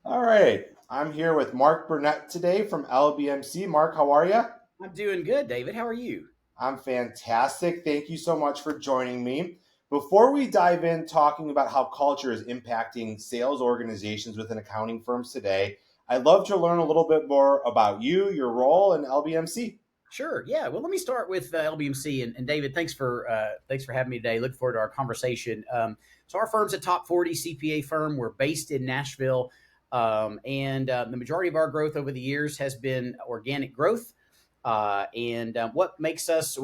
All right. I'm here with Mark Burnett today from LBMC. Mark, how are you? I'm doing good, David. How are you? I'm fantastic. Thank you so much for joining me. Before we dive in talking about how culture is impacting sales organizations within accounting firms today, I'd love to learn a little bit more about you, your role, and LBMC. Sure. Yeah. Well, let me start with LBMC and David. Thanks for having me today. Look forward to our conversation. So our firm's a top 40 CPA firm. We're based in Nashville, and the majority of our growth over the years has been organic growth. And what makes us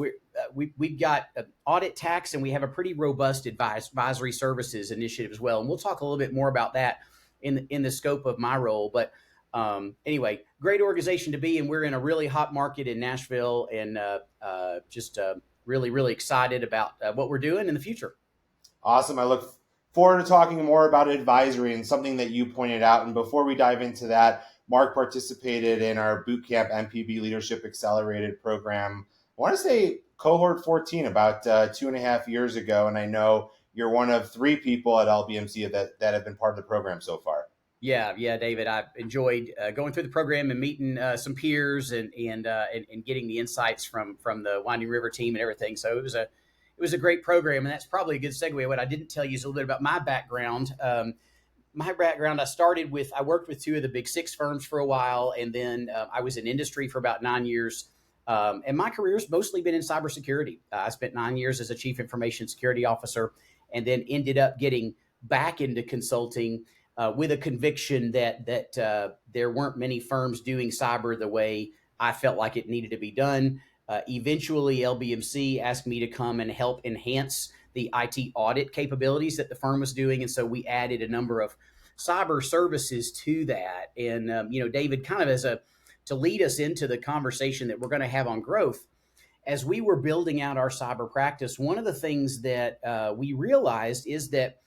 we've got audit tax, and we have a pretty robust advisory services initiative as well. And we'll talk a little bit more about that in the scope of my role, but. Anyway, great organization to be in. We're in a really hot market in Nashville, and just really, really excited about what we're doing in the future. Awesome. I look forward to talking more about advisory and something that you pointed out. And before we dive into that, Mark participated in our Bootcamp MPB Leadership Accelerated program. I want to say cohort 14 about 2.5 years ago. And I know you're one of three people at LBMC that have been part of the program so far. Yeah, yeah, David. I enjoyed going through the program and meeting some peers and getting the insights from the Winding River team and everything. So it was a great program, and that's probably a good segue. What I didn't tell you is a little bit about my background. I worked with two of the big six firms for a while, and then I was in industry for about 9 years. And my career's mostly been in cybersecurity. I spent 9 years as a chief information security officer, and then ended up getting back into consulting with a conviction that there weren't many firms doing cyber the way I felt like it needed to be done. Eventually, LBMC asked me to come and help enhance the IT audit capabilities that the firm was doing, and so we added a number of cyber services to that. And David, kind of as a to lead us into the conversation that we're going to have on growth, as we were building out our cyber practice, one of the things that we realized is that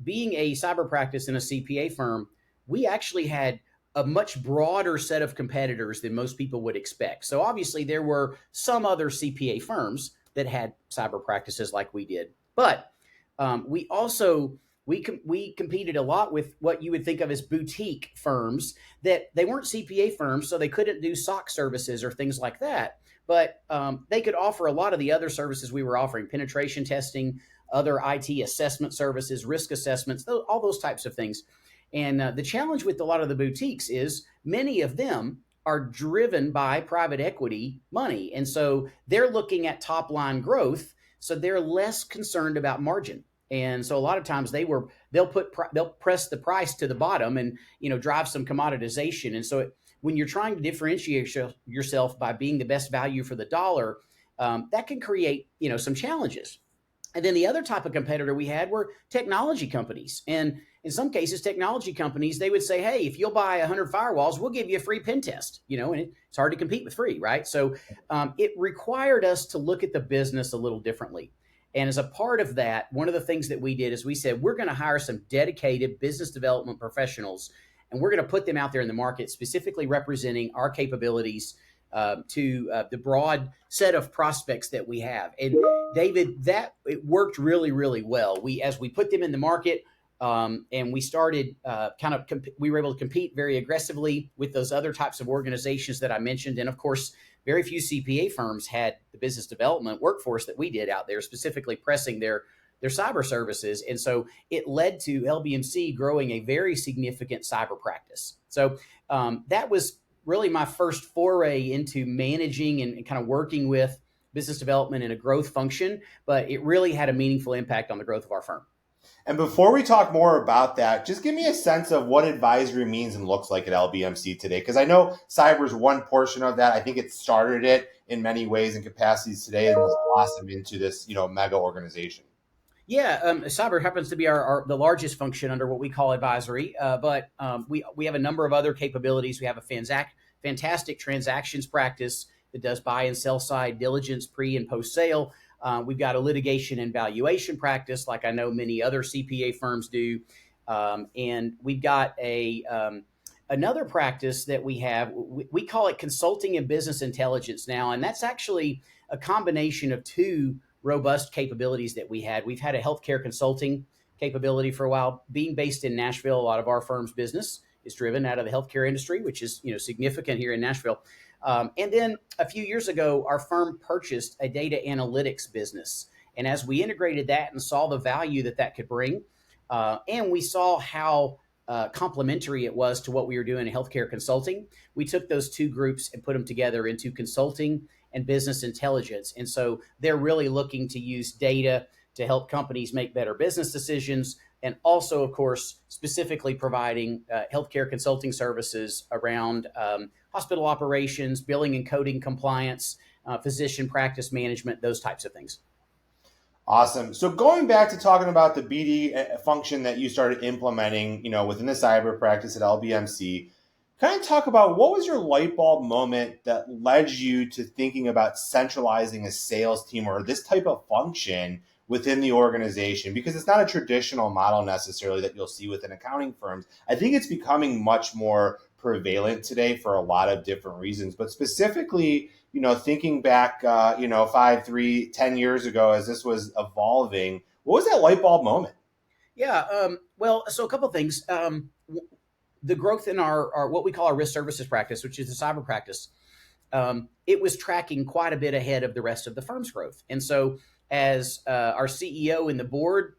being a cyber practice in a CPA firm, we actually had a much broader set of competitors than most people would expect. So obviously, there were some other CPA firms that had cyber practices like we did, but we also we competed a lot with what you would think of as boutique firms that they weren't CPA firms, so they couldn't do SOC services or things like that. But they could offer a lot of the other services we were offering: penetration testing, other IT assessment services, risk assessments, all those types of things. And the challenge with a lot of the boutiques is many of them are driven by private equity money. And so they're looking at top line growth. So they're less concerned about margin. And so a lot of times they'll press the price to the bottom and drive some commoditization. And so when you're trying to differentiate yourself by being the best value for the dollar, that can create some challenges. And then the other type of competitor we had were technology companies. And in some cases, technology companies, they would say, hey, if you'll buy 100 firewalls, we'll give you a free pen test, and it's hard to compete with free, right? So it required us to look at the business a little differently. And as a part of that, one of the things that we did is we said, we're going to hire some dedicated business development professionals, and we're going to put them out there in the market, specifically representing our capabilities to the broad set of prospects that we have. And David, that it worked really, really well. As we put them in the market, and we started we were able to compete very aggressively with those other types of organizations that I mentioned. And of course, very few CPA firms had the business development workforce that we did out there, specifically pressing their cyber services. And so it led to LBMC growing a very significant cyber practice. So that was really my first foray into managing and kind of working with business development in a growth function, but it really had a meaningful impact on the growth of our firm. And before we talk more about that, just give me a sense of what advisory means and looks like at LBMC today. Because I know cyber is one portion of that. I think it started it in many ways and capacities today and has blossomed into this, mega organization. Yeah, cyber happens to be the largest function under what we call advisory, but we have a number of other capabilities. We have a fantastic transactions practice that does buy and sell side diligence, pre and post sale. We've got a litigation and valuation practice, like I know many other CPA firms do, and we've got another practice that we have. We call it consulting and business intelligence now, and that's actually a combination of two robust capabilities that we had. We've had a healthcare consulting capability for a while, being based in Nashville. A lot of our firm's business is driven out of the healthcare industry, which is significant here in Nashville. And then a few years ago, our firm purchased a data analytics business. And as we integrated that and saw the value that could bring, and we saw how complementary it was to what we were doing in healthcare consulting, we took those two groups and put them together into consulting and business intelligence. And so they're really looking to use data to help companies make better business decisions, and also, of course, specifically providing healthcare consulting services around hospital operations, billing and coding compliance, physician practice management, those types of things. Awesome. So going back to talking about the BD function that you started implementing, within the cyber practice at LBMC, kind of talk about what was your light bulb moment that led you to thinking about centralizing a sales team or this type of function within the organization? Because it's not a traditional model necessarily that you'll see within accounting firms. I think it's becoming much more prevalent today for a lot of different reasons, but specifically, thinking back, 5, 3, 10 years ago, as this was evolving, what was that light bulb moment? Yeah. Well, so a couple of things. The growth in our what we call our risk services practice, which is the cyber practice, it was tracking quite a bit ahead of the rest of the firm's growth. And so as our CEO and the board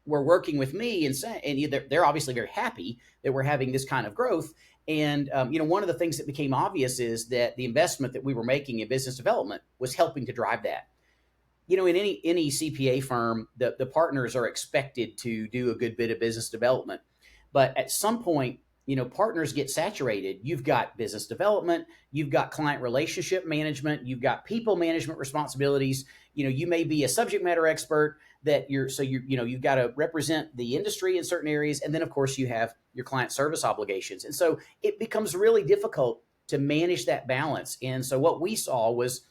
were working with me and they're obviously very happy that we're having this kind of growth. And, one of the things that became obvious is that the investment that we were making in business development was helping to drive that. In any CPA firm, the partners are expected to do a good bit of business development. But at some point, partners get saturated. You've got business development, you've got client relationship management, you've got people management responsibilities. You may be a subject matter expert you've got to represent the industry in certain areas. And then of course you have your client service obligations. And so it becomes really difficult to manage that balance. And so what we saw was,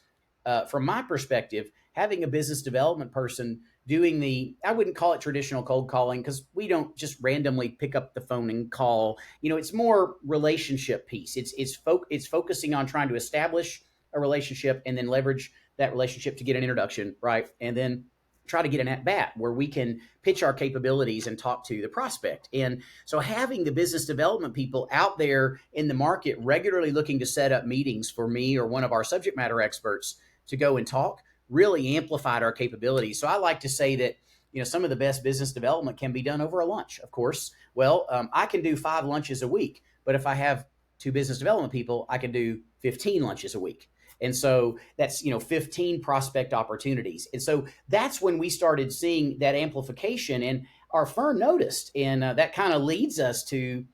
from my perspective, having a business development person doing I wouldn't call it traditional cold calling, because we don't just randomly pick up the phone and call. It's more relationship piece. It's focusing on trying to establish a relationship and then leverage that relationship to get an introduction, right? And then try to get an at-bat where we can pitch our capabilities and talk to the prospect. And so having the business development people out there in the market regularly looking to set up meetings for me or one of our subject matter experts to go and talk really amplified our capabilities. So I like to say that, some of the best business development can be done over a lunch, of course. Well, I can do 5 lunches a week, but if I have 2 business development people, I can do 15 lunches a week. And so that's, 15 prospect opportunities. And so that's when we started seeing that amplification, and our firm noticed. And that kind of leads us to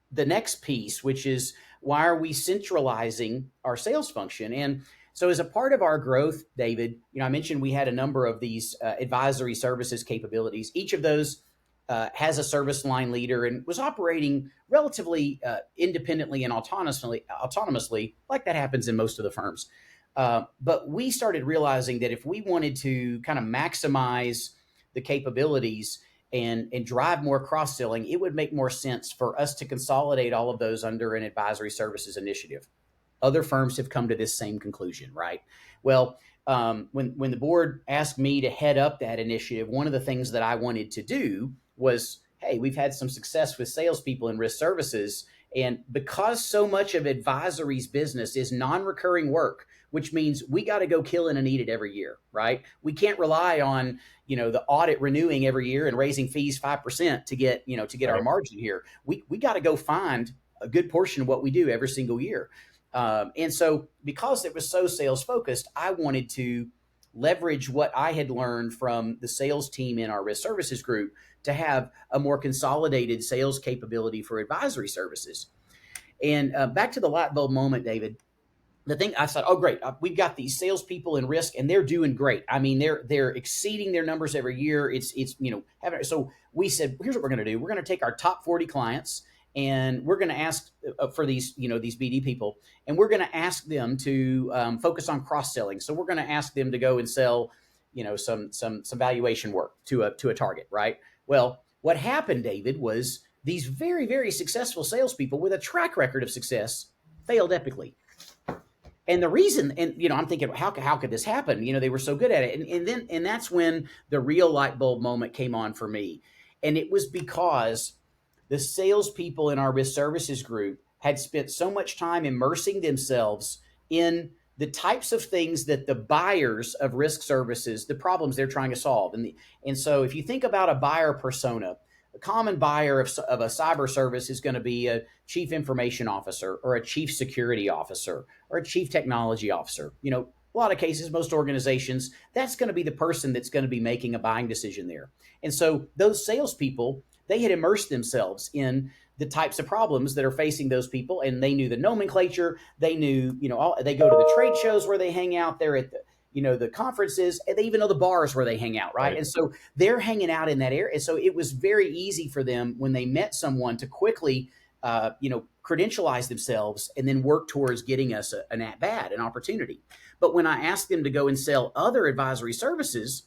the next piece, which is, why are we centralizing our sales function? And so as a part of our growth, David, I mentioned we had a number of these advisory services capabilities. Each of those has a service line leader and was operating relatively independently and autonomously, like that happens in most of the firms. But we started realizing that if we wanted to kind of maximize the capabilities and drive more cross-selling, it would make more sense for us to consolidate all of those under an advisory services initiative. Other firms have come to this same conclusion, right? Well, when the board asked me to head up that initiative, one of the things that I wanted to do was, hey, we've had some success with salespeople in risk services. And because so much of advisory's business is non-recurring work, which means we got to go killing and eat it every year, right? We can't rely on, the audit renewing every year and raising fees 5% to get our margin here. We got to go find a good portion of what we do every single year. And so because it was so sales focused, I wanted to leverage what I had learned from the sales team in our risk services group to have a more consolidated sales capability for advisory services. And back to the light bulb moment, David, the thing I said, oh, great, we've got these salespeople in risk and they're doing great. I mean, they're exceeding their numbers every year. So we said, here's what we're going to do. We're going to take our top 40 clients, and we're going to ask for these BD people, and we're going to ask them to focus on cross-selling. So we're going to ask them to go and sell, some valuation work to a target, right? Well, what happened, David, was these very, very successful salespeople with a track record of success failed epically. And the reason, I'm thinking, how could this happen? They were so good at it. And that's when the real light bulb moment came on for me. And it was because the salespeople in our risk services group had spent so much time immersing themselves in the types of things that the buyers of risk services, the problems they're trying to solve. And so if you think about a buyer persona, a common buyer of a cyber service is going to be a chief information officer or a chief security officer or a chief technology officer. A lot of cases, most organizations, that's going to be the person that's going to be making a buying decision there. And so those salespeople, they had immersed themselves in the types of problems that are facing those people, and they knew the nomenclature. They knew, they go to the trade shows where they hang out. They're at the conferences, and they even know the bars where they hang out, right? And so they're hanging out in that area. And so it was very easy for them when they met someone to quickly, credentialize themselves and then work towards getting us an at-bat, an opportunity. But when I asked them to go and sell other advisory services,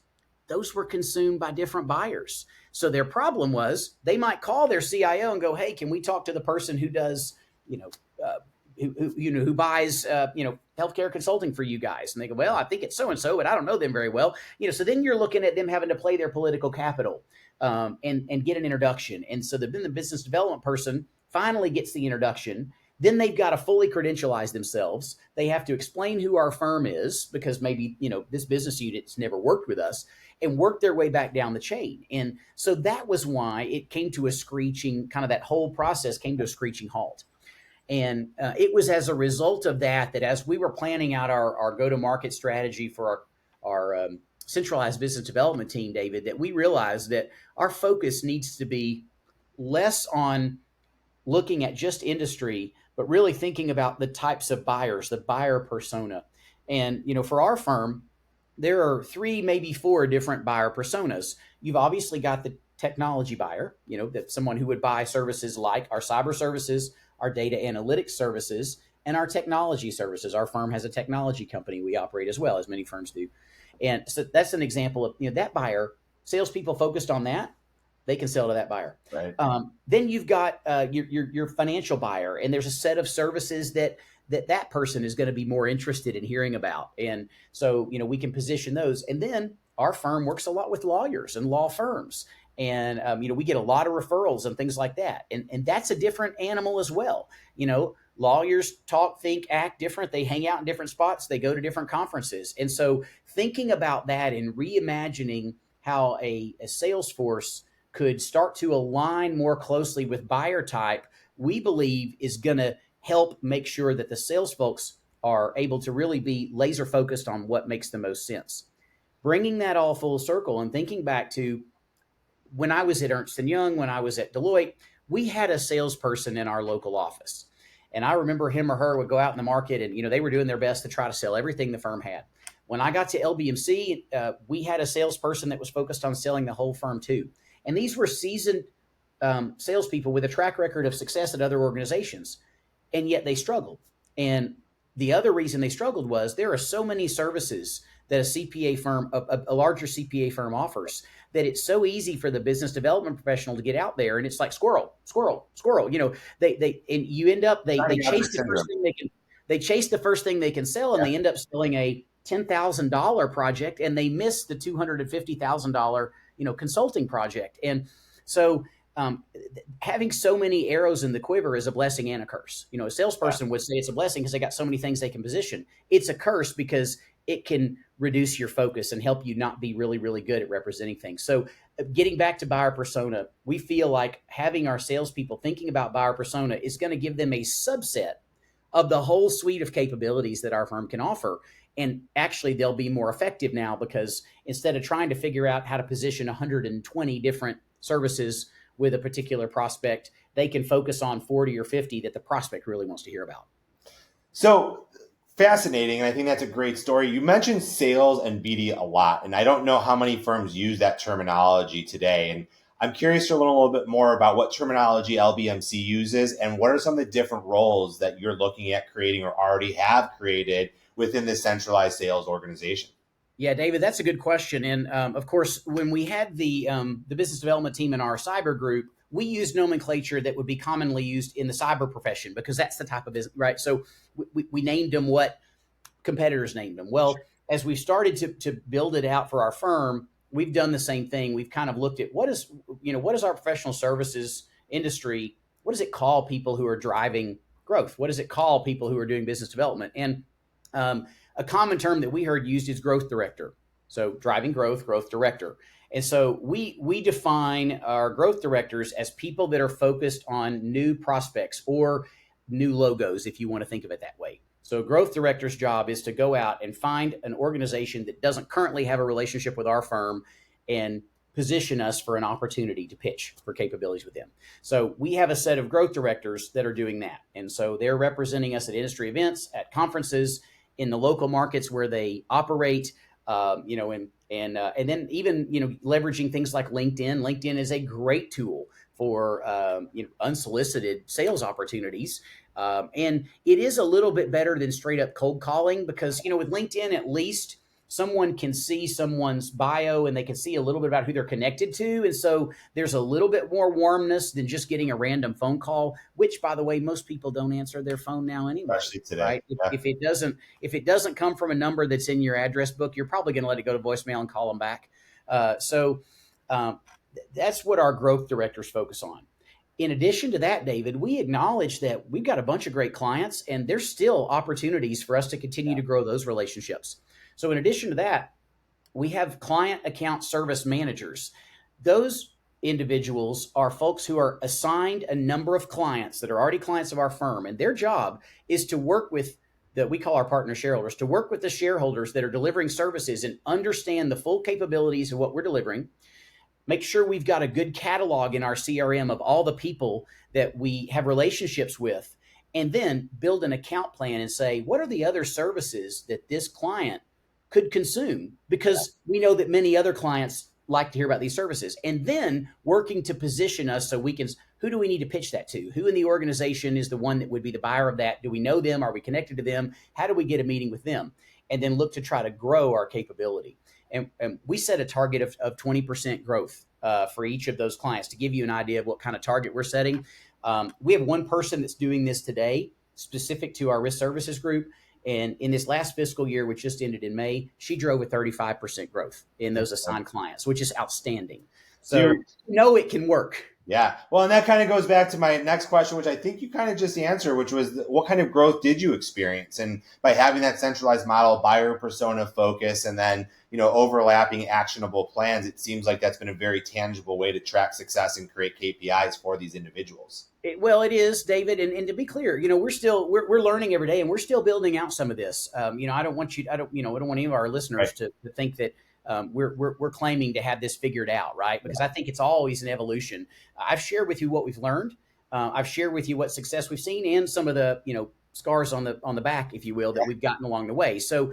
those were consumed by different buyers. So their problem was they might call their CIO and go, "Hey, can we talk to the person who does, who buys, healthcare consulting for you guys?" And they go, "Well, I think it's so-and-so, but I don't know them very well." So then you're looking at them having to play their political capital and get an introduction. And so then the business development person finally gets the introduction. Then they've got to fully credentialize themselves. They have to explain who our firm is because maybe, this business unit's never worked with us, and work their way back down the chain. And so that was why it came to a screeching, kind of that whole process came to a screeching halt. And it was as a result of that as we were planning out our go-to-market strategy for our centralized business development team, David, that we realized that our focus needs to be less on looking at just industry, but really thinking about the types of buyers, the buyer persona. And, for our firm, there are 3, maybe 4 different buyer personas. You've obviously got the technology buyer, that's someone who would buy services like our cyber services, our data analytics services, and our technology services. Our firm has a technology company we operate as well, as many firms do. And so that's an example of, that buyer. Salespeople focused on that, they can sell to that buyer. Right. Then you've got your financial buyer, and there's a set of services that person is going to be more interested in hearing about. And so, we can position those. And then our firm works a lot with lawyers and law firms. And, we get a lot of referrals and things like that. And that's a different animal as well. Lawyers talk, think, act different. They hang out in different spots. They go to different conferences. And so thinking about that and reimagining how a sales force could start to align more closely with buyer type, we believe is going to help make sure that the sales folks are able to really be laser focused on what makes the most sense. Bringing that all full circle and thinking back to when I was at Ernst & Young, when I was at Deloitte, we had a salesperson in our local office. And I remember him or her would go out in the market and, they were doing their best to try to sell everything the firm had. When I got to LBMC, we had a salesperson that was focused on selling the whole firm too. And these were seasoned salespeople with a track record of success at other organizations. And yet they struggled. And the other reason they struggled was there are so many services that a CPA firm, a larger CPA firm offers, that it's so easy for the business development professional to get out there, and it's like squirrel. They and you end up they chase the first thing they can sell, and they end up selling a $10,000 project, and they miss the $250,000 consulting project. And so having so many arrows in the quiver is a blessing and a curse. A salesperson would say it's a blessing because they got so many things they can position. It's a curse because it can reduce your focus and help you not be really, really good at representing things. So getting back to buyer persona, we feel like having our salespeople thinking about buyer persona is going to give them a subset of the whole suite of capabilities that our firm can offer. And actually, they'll be more effective now because instead of trying to figure out how to position 120 different services with a particular prospect, they can focus on 40 or 50 that the prospect really wants to hear about. So fascinating. And I think that's a great story. You mentioned sales and BD a lot, and I don't know how many firms use that terminology today. And I'm curious to learn a little bit more about what terminology LBMC uses and what are some of the different roles that you're looking at creating or already have created within this centralized sales organization. Yeah, David, that's a good question. And of course, when we had the business development team in our cyber group, we used nomenclature that would be commonly used in the cyber profession because that's the type of business, right? So we named them what competitors named them. Well, as we started to build it out for our firm, we've done the same thing. We've kind of looked at what is our professional services industry, what does it call people who are driving growth? What does it call people who are doing business development? And a common term that we heard used is growth director. So driving growth, growth director. And so we define our growth directors as people that are focused on new prospects or new logos, if you want to think of it that way. So a growth director's job is to go out and find an organization that doesn't currently have a relationship with our firm and position us for an opportunity to pitch for capabilities with them. So we have a set of growth directors that are doing that. And so they're representing us at industry events, at conferences, in the local markets where they operate, and then even, leveraging things like LinkedIn. LinkedIn is a great tool for, unsolicited sales opportunities. And it is a little bit better than straight up cold calling because, with LinkedIn, at least someone can see someone's bio and they can see a little bit about who they're connected to. And so there's a little bit more warmness than just getting a random phone call, which, by the way, most people don't answer their phone now anyway. Especially today. Right? Yeah. If it doesn't come from a number that's in your address book, you're probably going to let it go to voicemail and call them back. That's what our growth directors focus on. In addition to that, David, we acknowledge that we've got a bunch of great clients and there's still opportunities for us to continue to grow those relationships. So in addition to that, we have client account service managers. Those individuals are folks who are assigned a number of clients that are already clients of our firm. And their job is to work with we call our partner shareholders, to work with the shareholders that are delivering services and understand the full capabilities of what we're delivering. Make sure we've got a good catalog in our CRM of all the people that we have relationships with, and then build an account plan and say, what are the other services that this client could consume? Because we know that many other clients like to hear about these services. And then working to position us so we can, who do we need to pitch that to? Who in the organization is the one that would be the buyer of that? Do we know them? Are we connected to them? How do we get a meeting with them? And then look to try to grow our capability. And we set a target of 20% growth for each of those clients to give you an idea of what kind of target we're setting. We have one person that's doing this today, specific to our risk services group. And in this last fiscal year, which just ended in May, she drove a 35% growth in those assigned clients, which is outstanding. So it can work. Yeah. Well, and that kind of goes back to my next question, which I think you kind of just answered, which was what kind of growth did you experience? And by having that centralized model, buyer persona focus, and then, overlapping actionable plans, it seems like that's been a very tangible way to track success and create KPIs for these individuals. It is, David. And to be clear, we're learning every day and we're still building out some of this. I don't want any of our listeners to think that we're claiming to have this figured out, right? Because I think it's always an evolution. I've shared with you what we've learned. I've shared with you what success we've seen and some of the, scars on the back, if you will, that we've gotten along the way. So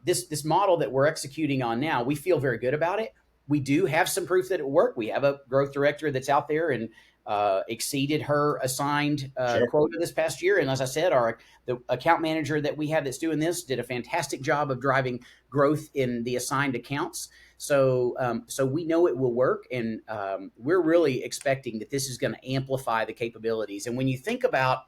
this model that we're executing on now, we feel very good about it. We do have some proof that it worked. We have a growth director that's out there and exceeded her assigned quota this past year. And as I said, the account manager that we have that's doing this did a fantastic job of driving growth in the assigned accounts. So we know it will work, and we're really expecting that this is going to amplify the capabilities. And when you think about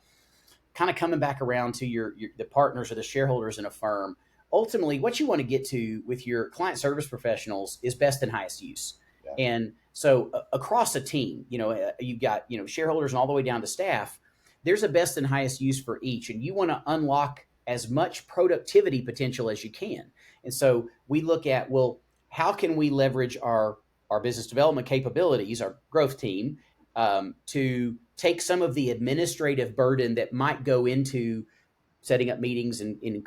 kind of coming back around to the partners or the shareholders in a firm, ultimately what you want to get to with your client service professionals is best and highest use. Yeah. And so across a team, you've got, shareholders and all the way down to staff, there's a best and highest use for each. And you want to unlock as much productivity potential as you can. And so we look at, well, how can we leverage our business development capabilities, our growth team, to take some of the administrative burden that might go into setting up meetings and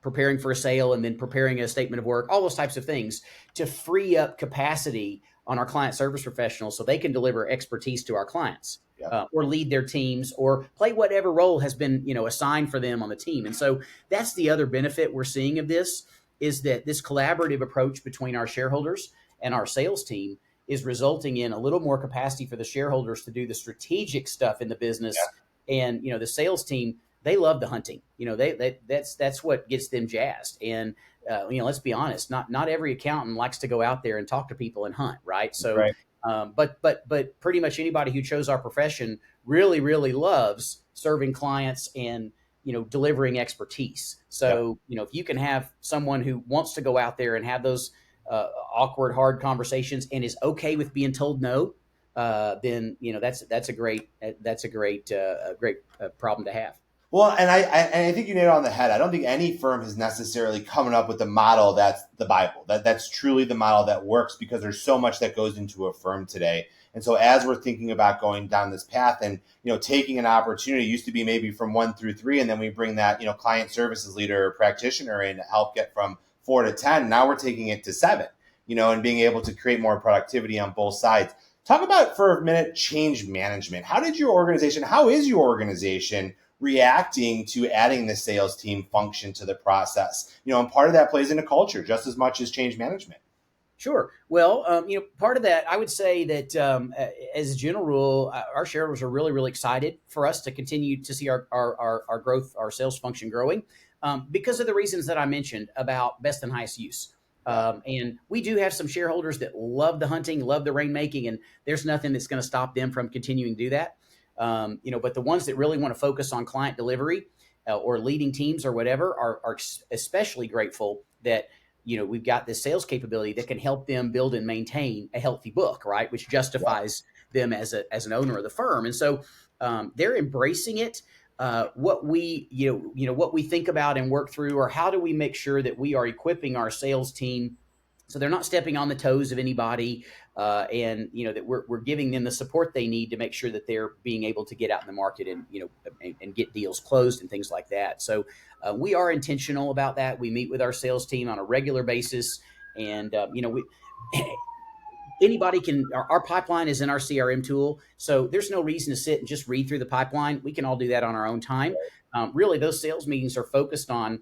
preparing for a sale and then preparing a statement of work, all those types of things, to free up capacity on our client service professionals so they can deliver expertise to our clients, or lead their teams or play whatever role has been, assigned for them on the team. And so that's the other benefit we're seeing of this, is that this collaborative approach between our shareholders and our sales team is resulting in a little more capacity for the shareholders to do the strategic stuff in the business. Yeah. And, the sales team, they love the hunting. That's what gets them jazzed. And, let's be honest, not every accountant likes to go out there and talk to people and hunt. Right. So, right. But pretty much anybody who chose our profession really, really loves serving clients and, delivering expertise. So, if you can have someone who wants to go out there and have those awkward, hard conversations and is okay with being told no, then that's a great problem to have. Well, and I think you nailed it on the head. I don't think any firm has necessarily coming up with the model that's the Bible. That's truly the model that works, because there's so much that goes into a firm today. And so as we're thinking about going down this path and, taking an opportunity, used to be maybe from 1 through 3, and then we bring that, client services leader or practitioner in to help get from 4 to 10. Now we're taking it to 7, and being able to create more productivity on both sides. Talk about for a minute change management. How is your organization reacting to adding the sales team function to the process? And part of that plays into culture just as much as change management. Sure. Well, part of that, I would say that as a general rule, our shareholders are really, really excited for us to continue to see our growth, our sales function growing, because of the reasons that I mentioned about best and highest use. And we do have some shareholders that love the hunting, love the rainmaking, and there's nothing that's going to stop them from continuing to do that. But the ones that really want to focus on client delivery or leading teams or whatever are especially grateful that we've got this sales capability that can help them build and maintain a healthy book, right? Which justifies them as an owner of the firm. And so they're embracing it. What we think about and work through, or how do we make sure that we are equipping our sales team so they're not stepping on the toes of anybody, and that we're giving them the support they need to make sure that they're being able to get out in the market and get deals closed and things like that. So we are intentional about that. We meet with our sales team on a regular basis, and anybody can. Our pipeline is in our CRM tool, so there's no reason to sit and just read through the pipeline. We can all do that on our own time. Really, those sales meetings are focused on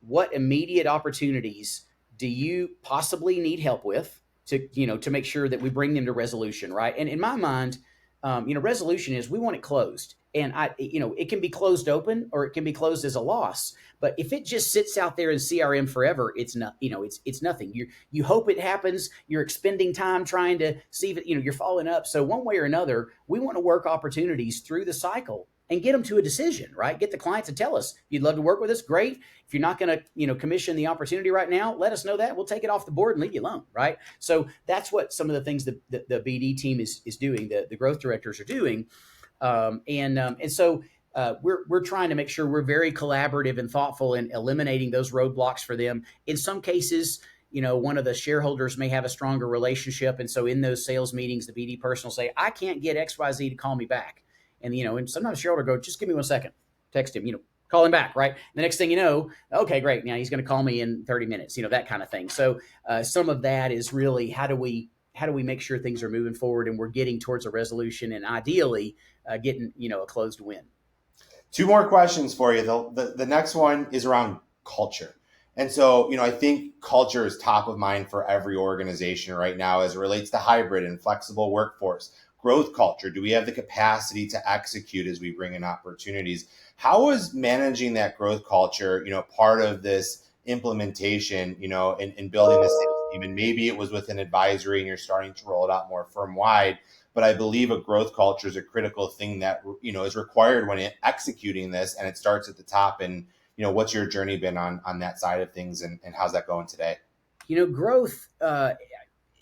what immediate opportunities do you possibly need help with to make sure that we bring them to resolution, right? And in my mind, resolution is we want it closed, and it can be closed open or it can be closed as a loss. But if it just sits out there in CRM forever, it's not, it's nothing. You hope it happens. You're expending time trying to see if you're following up. So one way or another, we want to work opportunities through the cycle and get them to a decision, right? Get the client to tell us, you'd love to work with us. Great. If you're not going to, commission the opportunity right now, let us know that. We'll take it off the board and leave you alone, right? So that's what some of the things that the BD team is doing, the growth directors are doing. And so we're trying to make sure we're very collaborative and thoughtful in eliminating those roadblocks for them. In some cases, one of the shareholders may have a stronger relationship. And so in those sales meetings, the BD person will say, I can't get XYZ to call me back. And sometimes a shareholder go, just give me 1 second, text him, call him back, right? And the next thing you know, okay, great. Now he's going to call me in 30 minutes, that kind of thing. So some of that is really how do we make sure things are moving forward and we're getting towards a resolution and ideally getting, a closed win. 2 more questions for you. The next one is around culture. And so, I think culture is top of mind for every organization right now as it relates to hybrid and flexible workforce. Growth culture. Do we have the capacity to execute as we bring in opportunities? How is managing that growth culture, part of this implementation, in building this sales team? And maybe it was within advisory and you're starting to roll it out more firm wide. But I believe a growth culture is a critical thing that, is required when executing this, and it starts at the top. And, what's your journey been on that side of things, and how's that going today? Growth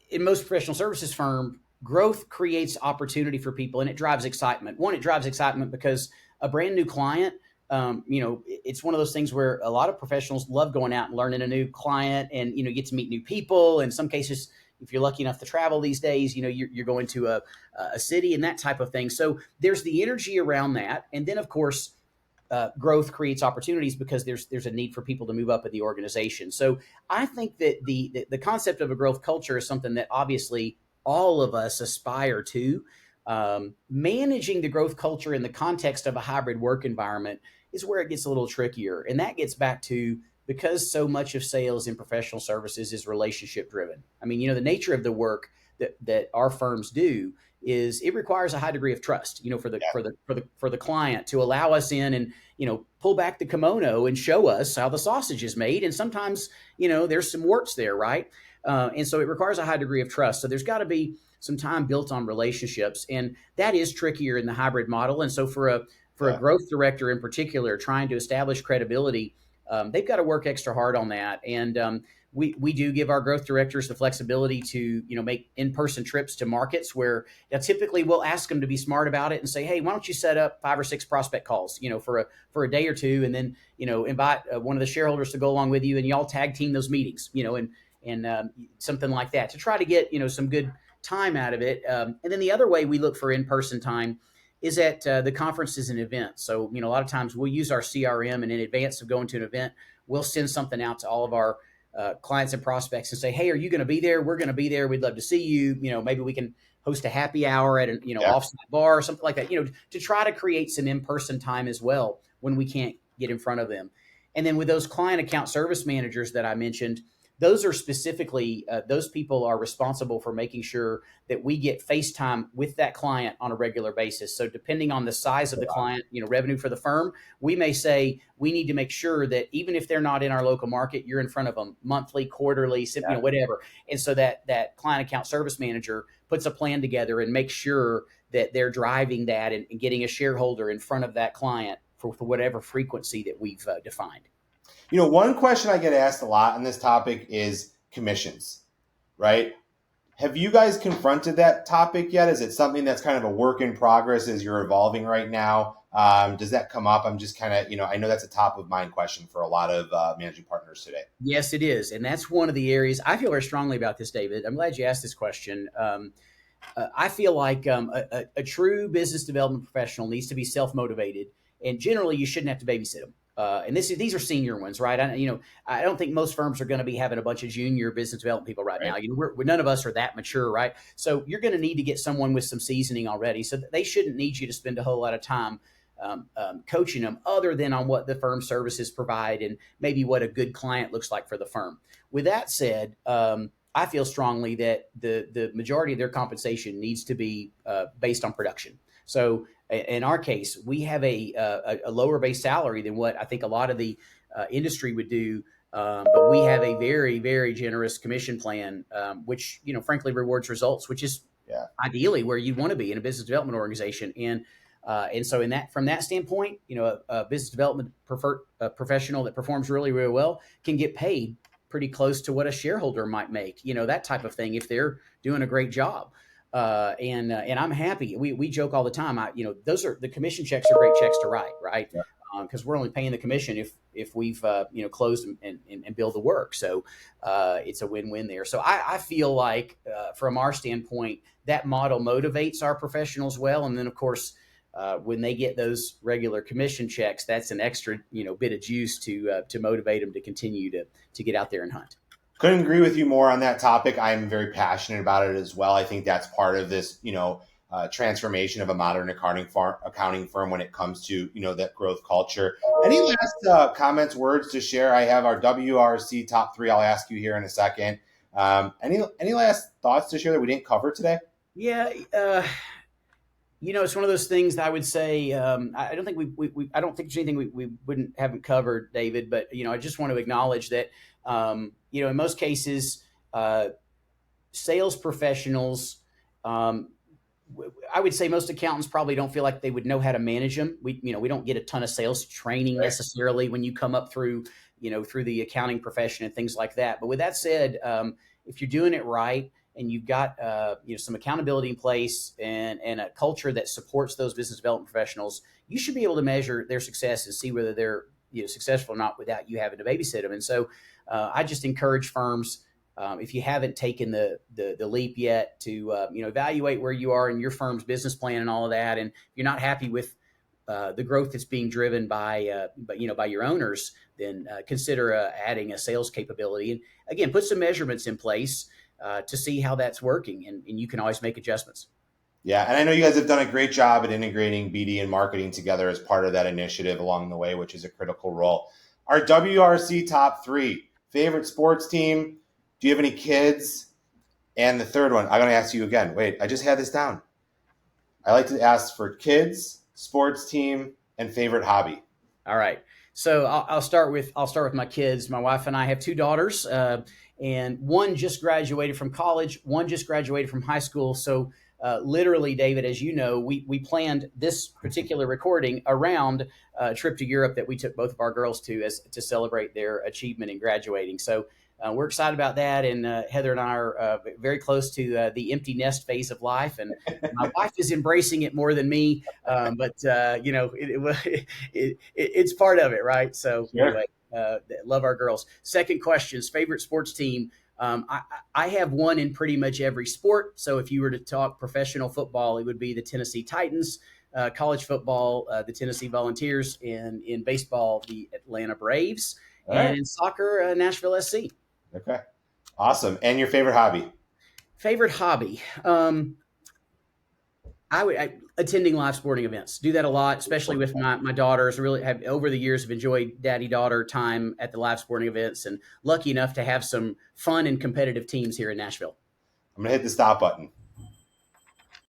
in most professional services firm, growth creates opportunity for people and it drives excitement. One, it drives excitement because a brand new client, it's one of those things where a lot of professionals love going out and learning a new client and, get to meet new people. In some cases, if you're lucky enough to travel these days, you're going to a city and that type of thing. So there's the energy around that. And then of course, growth creates opportunities because there's a need for people to move up in the organization. So I think that the concept of a growth culture is something that obviously all of us aspire to. Managing the growth culture in the context of a hybrid work environment is where it gets a little trickier. And that gets back to, because so much of sales in professional services is relationship driven. I mean, the nature of the work that our firms do is it requires a high degree of trust, for the client to allow us in and, pull back the kimono and show us how the sausage is made. And sometimes, there's some warts there, right? And so it requires a high degree of trust. So there's got to be some time built on relationships, and that is trickier in the hybrid model. And so for a growth director in particular, trying to establish credibility they've got to work extra hard on that. And we do give our growth directors the flexibility to make in-person trips to markets where typically we'll ask them to be smart about it and say, hey, why don't you set up 5 or 6 prospect calls for a day or two, and then invite one of the shareholders to go along with you, and y'all tag team those meetings, and something like that to try to get some good time out of it. And then the other way we look for in-person time is at the conferences and events. So a lot of times we'll use our CRM, and in advance of going to an event, we'll send something out to all of our clients and prospects and say, hey, are you going to be there? We're going to be there. We'd love to see you. Maybe we can host a happy hour at an offsite bar or something like that, to try to create some in-person time as well when we can't get in front of them. And then with those client account service managers that I mentioned, those are specifically, those people are responsible for making sure that we get face time with that client on a regular basis. So depending on the size of the client, revenue for the firm, we may say we need to make sure that even if they're not in our local market, you're in front of them monthly, quarterly, whatever. And so that client account service manager puts a plan together and makes sure that they're driving that and getting a shareholder in front of that client for whatever frequency that we've defined. One question I get asked a lot on this topic is commissions, right? Have you guys confronted that topic yet? Is it something that's kind of a work in progress as you're evolving right now? Does that come up? I'm just kind of, I know that's a top of mind question for a lot of managing partners today. Yes, it is. And that's one of the areas I feel very strongly about this, David. I'm glad you asked this question. I feel like a true business development professional needs to be self-motivated, and generally you shouldn't have to babysit them. And these are senior ones, right? I don't think most firms are going to be having a bunch of junior business development people right now. None of us are that mature, right? So you're going to need to get someone with some seasoning already. So they shouldn't need you to spend a whole lot of time coaching them, other than on what the firm services provide and maybe what a good client looks like for the firm. With that said, I feel strongly that the majority of their compensation needs to be based on production. So in our case, we have a lower base salary than what I think a lot of the industry would do, but we have a very, very generous commission plan, which frankly rewards results, which is ideally where you want to be in a business development organization. And so from that standpoint, a business development professional that performs really, really well can get paid pretty close to what a shareholder might make, that type of thing, if they're doing a great job. And I'm happy. We joke all the time. Those are the commission checks are great checks to write, right? Because we're only paying the commission if we've closed and build the work. So it's a win-win there. So I feel like from our standpoint, that model motivates our professionals well. And then of course, when they get those regular commission checks, that's an extra bit of juice to motivate them to continue to get out there and hunt. Couldn't agree with you more on that topic. I'm very passionate about it as well. I think that's part of this, transformation of a modern accounting firm when it comes to, that growth culture. Any last comments, words to share? I have our WRC top 3. I'll ask you here in a second. Any last thoughts to share that we didn't cover today? Yeah. It's one of those things that I would say, I don't think I don't think there's anything we haven't covered, David, but, I just want to acknowledge that, in most cases, sales professionals, I would say most accountants probably don't feel like they would know how to manage them. We don't get a ton of sales training necessarily when you come up through the accounting profession and things like that. But with that said, if you're doing it right, and you've got some accountability in place and a culture that supports those business development professionals, you should be able to measure their success and see whether they're successful or not without you having to babysit them. And so I just encourage firms, if you haven't taken the leap yet, to evaluate where you are in your firm's business plan and all of that. And if you're not happy with the growth that's being driven by your owners, then consider adding a sales capability. And again, put some measurements in place to see how that's working, and you can always make adjustments. Yeah, and I know you guys have done a great job at integrating BD and marketing together as part of that initiative along the way, which is a critical role. Our WRC top 3, favorite sports team. Do you have any kids? And the third one, I'm going to ask you again. Wait, I just had this down. I like to ask for kids, sports team, and favorite hobby. All right. So I'll start with my kids. My wife and I have 2 daughters. And one just graduated from college, one just graduated from high school. So literally, David, as you know, we planned this particular recording around a trip to Europe that we took both of our girls to celebrate their achievement in graduating. So we're excited about that, and Heather and I are very close to the empty nest phase of life, and my wife is embracing it more than me. But it's part of it, right? So Sure. anyway, love our girls. Second question is favorite sports team. I have one in pretty much every sport. So if you were to talk professional football, it would be the Tennessee Titans. College football, the Tennessee Volunteers, and in baseball, the Atlanta Braves, and in soccer, Nashville SC. Okay. Awesome. And your favorite hobby? Favorite hobby? Attending live sporting events. Do that a lot, especially with my daughters. Really have over the years have enjoyed daddy-daughter time at the live sporting events, and lucky enough to have some fun and competitive teams here in Nashville. I'm going to hit the stop button.